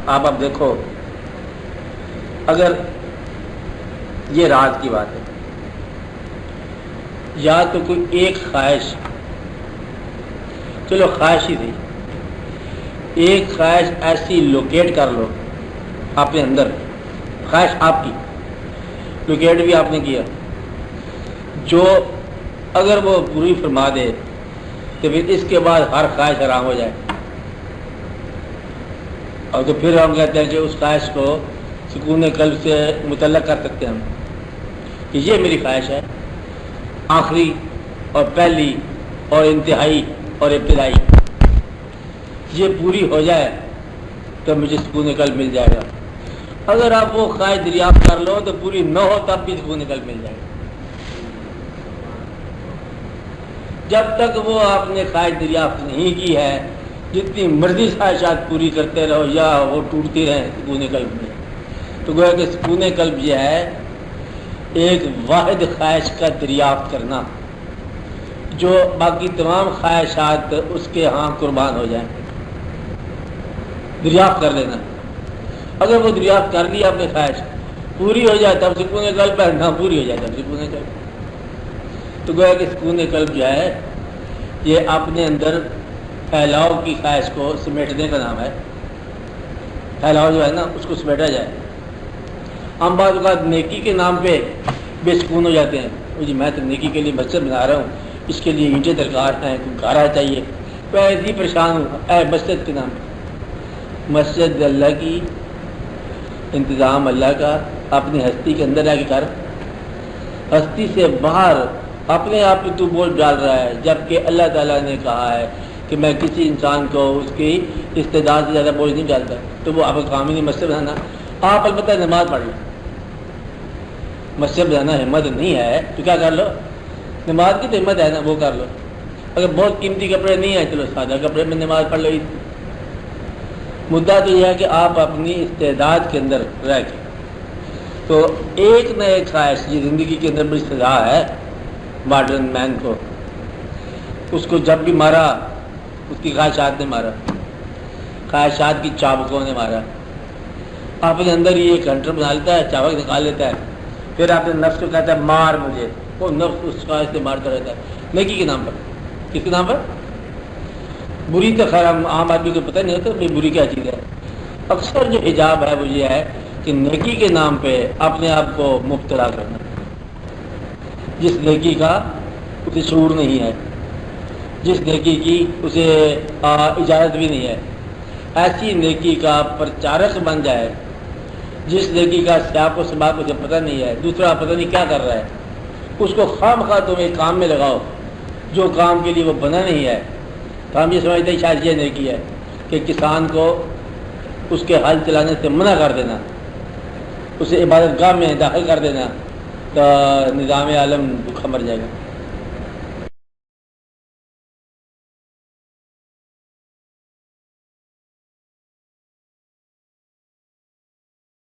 آپ اب دیکھو، اگر یہ رات کی بات ہے، یا تو کوئی ایک خواہش، چلو خواہش ہی تھی، ایک خواہش ایسی لوکیٹ کر لو اپنے اندر، خواہش آپ کی لوکیٹ بھی آپ نے کیا، جو اگر وہ پوری فرما دے تو پھر اس کے بعد ہر خواہش حرام ہو جائے. اور تو پھر ہم کہتے ہیں کہ اس خواہش کو سکون قلب سے متعلق کر سکتے ہیں ہم کہ یہ میری خواہش ہے آخری اور پہلی اور انتہائی اور ابتدائی، یہ پوری ہو جائے تو مجھے سکون قلب مل جائے گا. اگر آپ وہ خواہش دریافت کر لو تو پوری نہ ہو تب بھی سکون قلب مل جائے گا. جب تک وہ آپ نے خواہش دریافت نہیں کی ہے، جتنی مرضی خواہشات پوری کرتے رہو یا وہ ٹوٹتی رہیں سکون قلب میں. تو گویا کہ سکون قلب یہ ہے ایک واحد خواہش کا دریافت کرنا جو باقی تمام خواہشات اس کے ہاں قربان ہو جائیں. دریافت کر لینا، اگر وہ دریافت کر لیا اپنی خواہش پوری ہو جائے تب سکون قلب ہے، نہ پوری ہو جائے تب سکون قلب. تو گویا کہ سکون قلب جو ہے یہ اپنے اندر پھیلاؤ کی خواہش کو سمیٹنے کا نام ہے. پھیلاؤ جو ہے نا اس کو سمیٹا جائے. ہم بعض اوقات نیکی کے نام پہ بے سکون ہو جاتے ہیں، جی میں تو نیکی کے لیے مسجد بنا رہا ہوں، اس کے لیے اینٹیں درکار ہیں، کوئی گارا چاہیے، میں ایسے ہی پریشان ہوں. اے مسجد کے نام پہ، مسجد اللہ کی، انتظام اللہ کا، اپنی ہستی کے اندر رہ کے کر. ہستی سے باہر اپنے آپ کو تو بوجھ ڈال رہا ہے، جبکہ اللہ تعالیٰ نے کہا ہے کہ میں کسی انسان کو اس کی استعداد سے زیادہ بوجھ نہیں ڈالتا. تو وہ آپ کا کام ہی نہیں مسجد بنانا. آپ البتہ نماز پڑھ لیں، مسجد بنانا ہمت نہیں ہے تو کیا کر لو، نماز کی تو ہمت ہے نا وہ کر لو. اگر بہت قیمتی کپڑے نہیں ہیں چلو سادہ کپڑے میں نماز پڑھ لو. مدعا تو یہ ہے کہ آپ اپنی استعداد کے اندر رہ کے تو ایک نہ ایک خواہش یہ زندگی کے اندر بڑی سزا ہے ماڈرن مین کو. اس کو جب بھی مارا اس کی خواہشات نے مارا، خواہشات کی چابکوں نے مارا. اپنے اندر یہ ایک ہنٹر بنا لیتا ہے، چابک نکال لیتا ہے، پھر اپنے نفس کو کہتا ہے مار مجھے، وہ نفس اس خواہش سے مارتا رہتا ہے نیکی کے نام پر. کس کے نام پر؟ بری تو خیر عام آدمی کو پتہ نہیں ہوتا کہ بری کیا چیز ہے. اکثر جو حجاب ہے وہ یہ ہے کہ نیکی کے نام پہ اپنے آپ کو مبتلا کرنا، جس نیکی کا اسے شعور نہیں ہے، جس نیکی کی اسے اجازت بھی نہیں ہے، ایسی نیکی کا پرچارک بن جائے جس نیکی کا سیاق و سباق اسے پتہ نہیں ہے، دوسرا پتہ نہیں کیا کر رہا ہے، اس کو خام خواہ تم ایک کام میں لگاؤ جو کام کے لیے وہ بنا نہیں ہے. تو ہم یہ سمجھتے ہیں شاید یہ نیکی ہے کہ کسان کو اس کے ہل چلانے سے منع کر دینا، اسے عبادت گاہ میں داخل کر دینا تو نظام عالم بھوکا مر جائے گا.